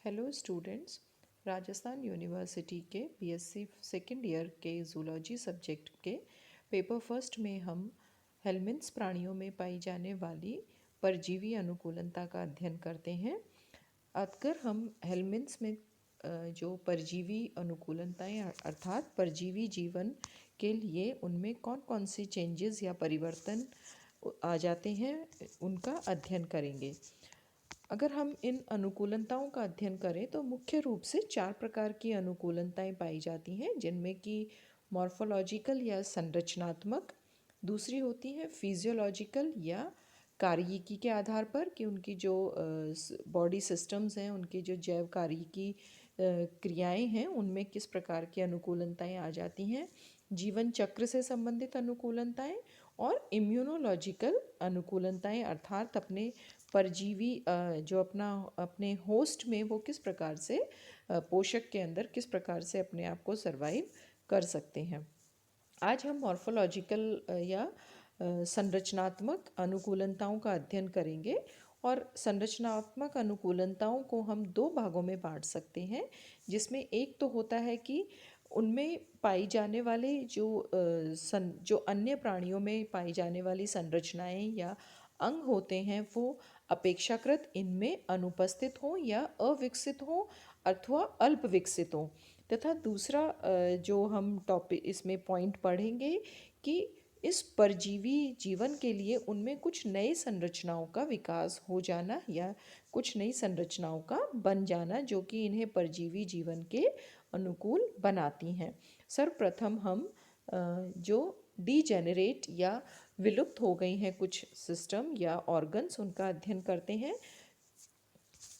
Hello students. Rajasthan university के BSc second year के zoology subject के पेपर फर्स्ट में हम हेलमिन्थ्स प्राणियों में पाई जाने वाली परजीवी अनुकूलनता का अध्ययन करते हैं। अगर हम हेलमिन्थ्स में जो परजीवी अनुकूलनताएं अर्थात परजीवी जीवन के लिए उनमें कौन कौन सी चेंजेस या परिवर्तन आ जाते हैं उनका अध्ययन करेंगे। अगर हम इन अनुकूलनताओं का अध्ययन करें तो मुख्य रूप से 4 प्रकार की अनुकूलनताएं पाई जाती हैं, जिनमें कि मॉर्फोलॉजिकल या संरचनात्मक, दूसरी होती है फिजियोलॉजिकल या कार्यिकी के आधार पर कि उनकी जो बॉडी सिस्टम्स हैं, उनकी जो जैव कार्यिकी क्रियाएं हैं, उनमें किस प्रकार की अनुकूलनताएं आ जाती हैं, जीवन चक्र से संबंधित अनुकूलनताएं और इम्यूनोलॉजिकल अनुकूलनताएं अर्थात अपने परजीवी जो अपने होस्ट में वो किस प्रकार से पोषक के अंदर किस प्रकार से अपने आप को सरवाइव कर सकते हैं। आज हम मॉर्फोलॉजिकल या संरचनात्मक अनुकूलनताओं का अध्ययन करेंगे और संरचनात्मक अनुकूलनताओं को हम 2 भागों में बांट सकते हैं, जिसमें एक तो होता है कि उनमें पाई जाने वाले जो अन्य प्राणियों में पाई जाने वाली संरचनाएं या अंग होते हैं वो अपेक्षाकृत इनमें अनुपस्थित हों या अविकसित हों अथवा अल्प विकसित हों। तथा दूसरा जो हम टॉपिक इसमें पॉइंट पढ़ेंगे कि इस परजीवी जीवन के लिए उनमें कुछ नए संरचनाओं का विकास हो जाना या कुछ नई संरचनाओं का बन जाना जो कि इन्हें परजीवी जीवन के अनुकूल बनाती हैं। सर्वप्रथम हम जो डीजेनरेट या विलुप्त हो गई हैं कुछ सिस्टम या ऑर्गन्स, उनका अध्ययन करते हैं।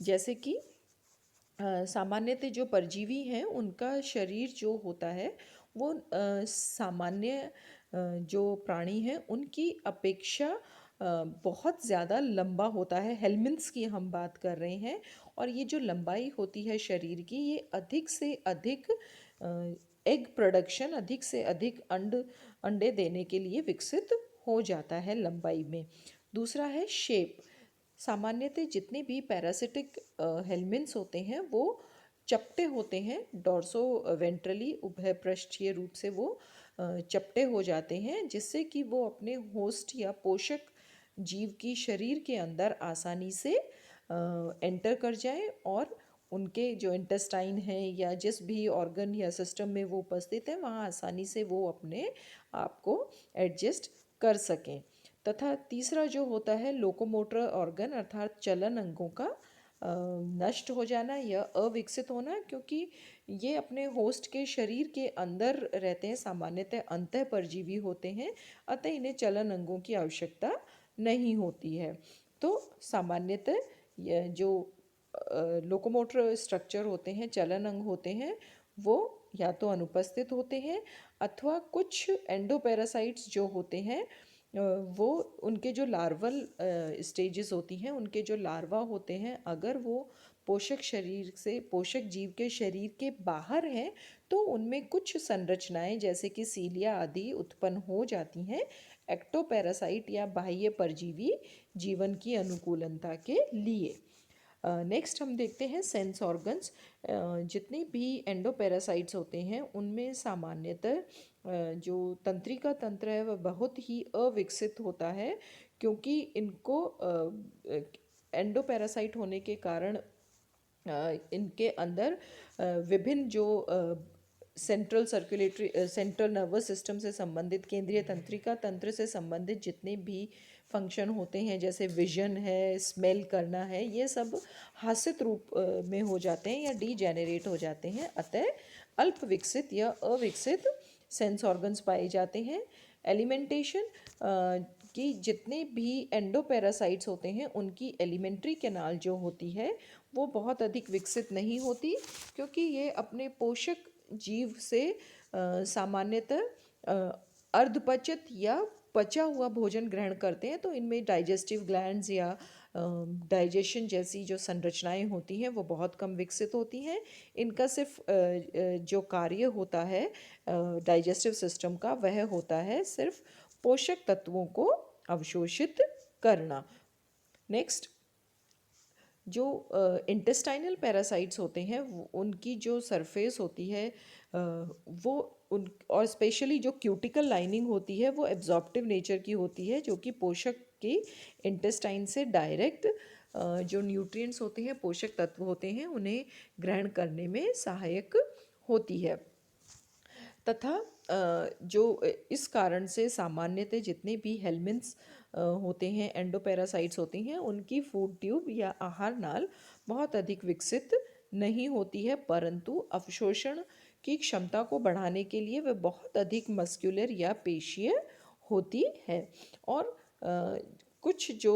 जैसे कि सामान्यतः जो परजीवी हैं उनका शरीर जो होता है वो सामान्य जो प्राणी हैं उनकी अपेक्षा बहुत ज़्यादा लंबा होता है। हेलमिन्थ्स की हम बात कर रहे हैं और ये जो लंबाई होती है शरीर की, ये अधिक से अधिक एग प्रोडक्शन, अधिक से अधिक अंडे देने के लिए विकसित हो जाता है लंबाई में। दूसरा है शेप। सामान्यतः जितने भी पैरासिटिक हेलमिन्थ्स होते हैं वो चपटे होते हैं, डॉर्सो वेंट्रली उभय पृष्ठीय रूप से वो चपटे हो जाते हैं, जिससे कि वो अपने होस्ट या पोषक जीव की शरीर के अंदर आसानी से एंटर कर जाएं और उनके जो इंटेस्टाइन है या जिस भी ऑर्गन या सिस्टम में वो उपस्थित है वहाँ आसानी से वो अपने आप को एडजस्ट कर सकें। तथा तीसरा जो होता है लोकोमोटर ऑर्गन अर्थात चलन अंगों का नष्ट हो जाना या अविकसित होना, क्योंकि ये अपने होस्ट के शरीर के अंदर रहते हैं, सामान्यतः अंतः परजीवी होते हैं, अतः इन्हें चलन अंगों की आवश्यकता नहीं होती है। तो सामान्यतः जो लोकोमोटर स्ट्रक्चर होते हैं, चलन अंग होते हैं, वो या तो अनुपस्थित होते हैं अथवा कुछ एंडोपैरासाइट्स जो होते हैं वो उनके जो लार्वल स्टेजेस होती हैं, उनके जो लार्वा होते हैं, अगर वो पोषक जीव के शरीर के बाहर हैं तो उनमें कुछ संरचनाएं जैसे कि सीलिया आदि उत्पन्न हो जाती हैं एक्टोपैरासाइट या बाह्य परजीवी जीवन की अनुकूलनता के लिए। नेक्स्ट हम देखते हैं सेंस ऑर्गन्स। जितने भी एंडोपैरासाइट्स होते हैं उनमें सामान्यतः जो तंत्रिका तंत्र है वह बहुत ही अविकसित होता है, क्योंकि इनको एंडोपैरासाइट होने के कारण इनके अंदर विभिन्न जो सेंट्रल नर्वस सिस्टम से संबंधित, केंद्रीय तंत्रिका तंत्र से संबंधित जितने भी फंक्शन होते हैं जैसे विजन है, स्मेल करना है, ये सब हासित रूप में हो जाते हैं या डीजेनरेट हो जाते हैं। अतः अल्प विकसित या अविकसित सेंस ऑर्गन्स पाए जाते हैं। एलिमेंटेशन कि जितने भी एंडोपैरासाइट्स होते हैं उनकी एलिमेंट्री कैनाल जो होती है वो बहुत अधिक विकसित नहीं होती, क्योंकि ये अपने पोषक जीव से सामान्यतः अर्धपचित या पचा हुआ भोजन ग्रहण करते हैं। तो इनमें डाइजेस्टिव ग्लैंड्स या डाइजेशन जैसी जो संरचनाएं होती हैं वो बहुत कम विकसित होती हैं। इनका सिर्फ जो कार्य होता है डाइजेस्टिव सिस्टम का, वह होता है सिर्फ पोषक तत्वों को अवशोषित करना। नेक्स्ट, जो इंटेस्टाइनल पैरासाइट्स होते हैं उनकी जो सरफेस होती है वो उन और स्पेशली जो क्यूटिकल लाइनिंग होती है वो एब्जॉर्प्टिव नेचर की होती है, जो कि पोषक के इंटेस्टाइन से डायरेक्ट जो न्यूट्रिएंट्स होते हैं, पोषक तत्व होते हैं, उन्हें ग्रहण करने में सहायक होती है। तथा जो इस कारण से सामान्यतः जितने भी हेलमिन्थ्स होते हैं, एंडोपैरासाइट्स होते हैं, उनकी फूड ट्यूब या आहार नाल बहुत अधिक विकसित नहीं होती है, परंतु अवशोषण की क्षमता को बढ़ाने के लिए वे बहुत अधिक मस्कुलर या पेशीय होती है। और कुछ जो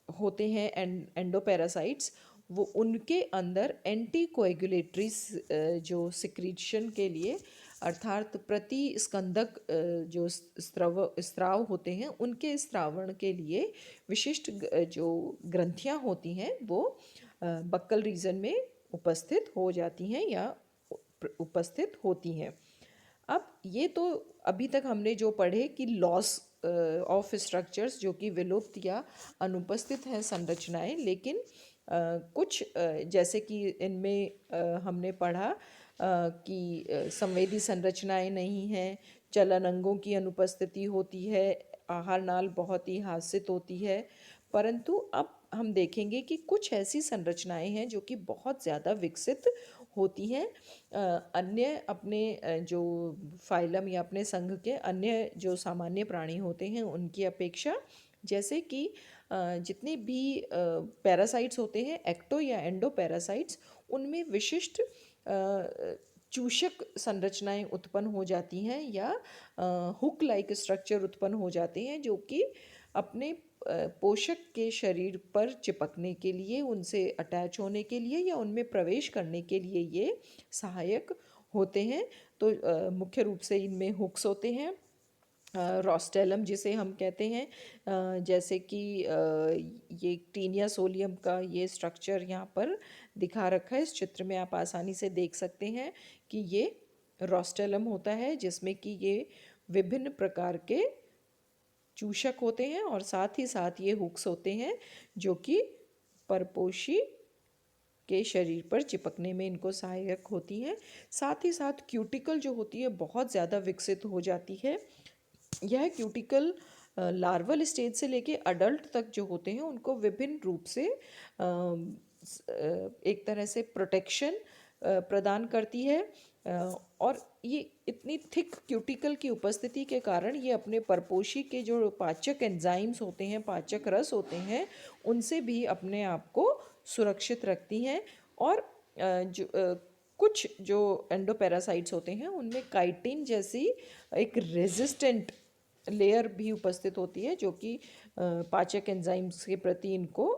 होते हैं एंडोपैरासाइट्स, वो उनके अंदर एंटी कोएगुलेटरी जो सिक्रीशन के लिए, अर्थात प्रतिस्कंदक जो स्राव होते हैं, उनके स्रावण के लिए विशिष्ट जो ग्रंथियां होती हैं वो बक्कल रीजन में उपस्थित हो जाती हैं या उपस्थित होती हैं। अब ये तो अभी तक हमने जो पढ़े कि लॉस ऑफ स्ट्रक्चर्स जो कि विलुप्त या अनुपस्थित हैं संरचनाएं, लेकिन कुछ जैसे कि इनमें हमने पढ़ा कि संवेदी संरचनाएं नहीं हैं, चलन अंगों की अनुपस्थिति होती है, आहार नाल बहुत ही हासित होती है। परंतु अब हम देखेंगे कि कुछ ऐसी संरचनाएं हैं जो कि बहुत ज़्यादा विकसित होती हैं अन्य अपने जो फाइलम या अपने संघ के अन्य जो सामान्य प्राणी होते हैं उनकी अपेक्षा। जैसे कि जितने भी पैरासाइट्स होते हैं, एक्टो या एंडो पैरासाइट्स, उनमें विशिष्ट चूषक संरचनाएं उत्पन्न हो जाती हैं या हुक लाइक स्ट्रक्चर उत्पन्न हो जाते हैं, जो कि अपने पोषक के शरीर पर चिपकने के लिए, उनसे अटैच होने के लिए या उनमें प्रवेश करने के लिए ये सहायक होते हैं। तो मुख्य रूप से इनमें हुक्स होते हैं, रोस्टेलम जिसे हम कहते हैं, जैसे कि ये टीनिया सोलियम का ये स्ट्रक्चर यहाँ पर दिखा रखा है इस चित्र में, आप आसानी से देख सकते हैं कि ये रोस्टेलम होता है, जिसमें कि ये विभिन्न प्रकार के चूषक होते हैं और साथ ही साथ ये हुक्स होते हैं जो कि परपोषी के शरीर पर चिपकने में इनको सहायक होती हैं। साथ ही साथ क्यूटिकल जो होती है बहुत ज़्यादा विकसित हो जाती है। यह क्यूटिकल लार्वल स्टेज से लेके अडल्ट तक जो होते हैं उनको विभिन्न रूप से एक तरह से प्रोटेक्शन प्रदान करती है, और ये इतनी थिक क्यूटिकल की उपस्थिति के कारण ये अपने परपोषी के जो पाचक एंजाइम्स होते हैं, पाचक रस होते हैं, उनसे भी अपने आप को सुरक्षित रखती हैं। और कुछ जो एंडोपैरासाइट्स होते हैं उनमें काइटिन जैसी एक रेजिस्टेंट लेयर भी उपस्थित होती है, जो कि पाचक एंजाइम्स के प्रति इनको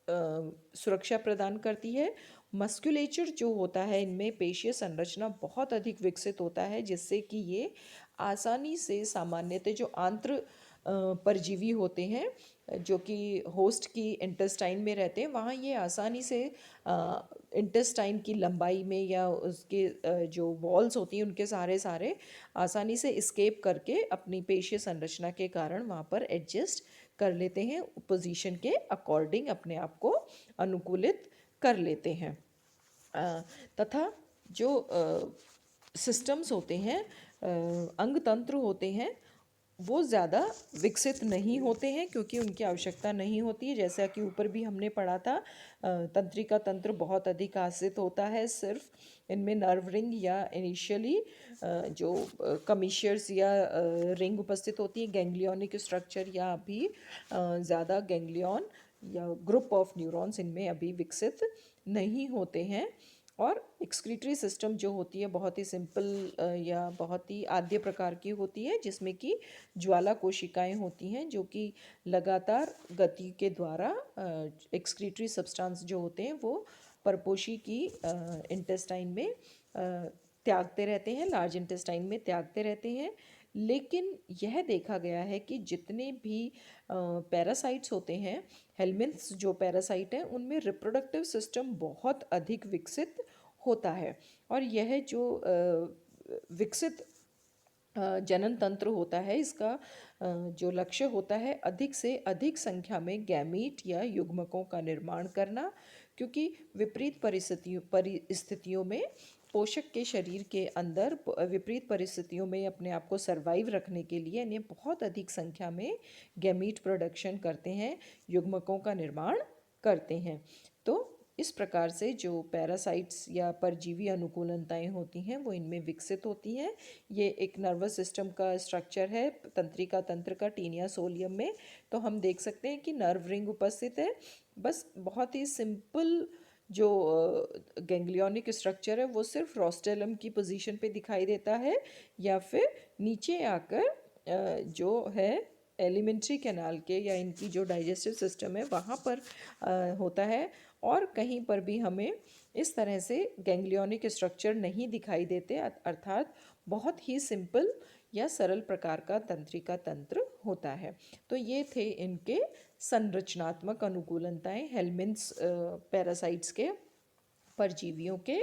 सुरक्षा प्रदान करती है। मस्कुलेचर जो होता है इनमें पेशीय संरचना बहुत अधिक विकसित होता है, जिससे कि ये आसानी से सामान्यतः जो आंत्र परजीवी होते हैं जो कि होस्ट की इंटेस्टाइन में रहते हैं, वहाँ ये आसानी से इंटेस्टाइन की लंबाई में या उसके जो वॉल्स होती हैं उनके सारे आसानी से इस्केप करके अपनी पेशीय संरचना के कारण वहाँ पर एडजस्ट कर लेते हैं, पोजीशन के अकॉर्डिंग अपने आप को अनुकूलित कर लेते हैं। तथा जो सिस्टम्स होते हैं, अंग तंत्र होते हैं, वो ज़्यादा विकसित नहीं होते हैं क्योंकि उनकी आवश्यकता नहीं होती है। जैसा कि ऊपर भी हमने पढ़ा था, तंत्रिका तंत्र बहुत अधिक आश्रित होता है, सिर्फ इनमें नर्व रिंग या इनिशियली जो कमीशियर्स या रिंग उपस्थित होती है, गैंग्लियोनिक स्ट्रक्चर या अभी ज़्यादा गैंग्लियन या ग्रुप ऑफ न्यूरॉन्स इनमें अभी विकसित नहीं होते हैं। और एक्सक्रीटरी सिस्टम जो होती है बहुत ही सिंपल या बहुत ही आद्य प्रकार की होती है, जिसमें कि ज्वाला कोशिकाएं होती हैं जो कि लगातार गति के द्वारा एक्सक्रीटरी सब्सटेंस जो होते हैं वो परपोषी की इंटेस्टाइन में त्यागते रहते हैं, लार्ज इंटेस्टाइन में त्यागते रहते हैं। लेकिन यह देखा गया है कि जितने भी पैरासाइट्स होते हैं, हेलमिन्थ्स जो पैरासाइट हैं, उनमें रिप्रोडक्टिव सिस्टम बहुत अधिक विकसित होता है। और यह जो विकसित जनन तंत्र होता है, इसका जो लक्ष्य होता है अधिक से अधिक संख्या में गैमीट या युग्मकों का निर्माण करना, क्योंकि विपरीत परिस्थितियों में पोषक के शरीर के अंदर विपरीत परिस्थितियों में अपने आप को सरवाइव रखने के लिए इन्हें बहुत अधिक संख्या में गैमीट प्रोडक्शन करते हैं, युग्मकों का निर्माण करते हैं। तो इस प्रकार से जो पैरासाइट्स या परजीवी अनुकूलनताएं होती हैं वो इनमें विकसित होती हैं। ये एक नर्वस सिस्टम का स्ट्रक्चर है तंत्रिका तंत्र का टीनिया सोलियम में। तो हम देख सकते हैं कि नर्व रिंग उपस्थित है। बस बहुत ही सिंपल जो गैंग्लियोनिक स्ट्रक्चर है वो सिर्फ रोस्टेलम की पोजीशन पे दिखाई देता है, या फिर नीचे आकर जो है एलिमेंट्री कैनाल के या इनकी जो डाइजेस्टिव सिस्टम है वहाँ पर होता है। और कहीं पर भी हमें इस तरह से गैंग्लियोनिक स्ट्रक्चर नहीं दिखाई देते, अर्थात बहुत ही सिंपल या सरल प्रकार का तंत्रिका तंत्र होता है। तो ये थे इनके संरचनात्मक अनुकूलनताएं हेल्मिन्थ पैरासाइट्स के, परजीवियों के।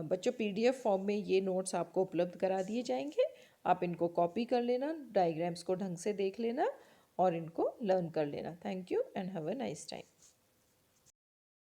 बच्चों पीडीएफ फॉर्म में ये नोट्स आपको उपलब्ध करा दिए जाएंगे, आप इनको कॉपी कर लेना, डायग्राम्स को ढंग से देख लेना और इनको लर्न कर लेना। Thank you and have a nice time.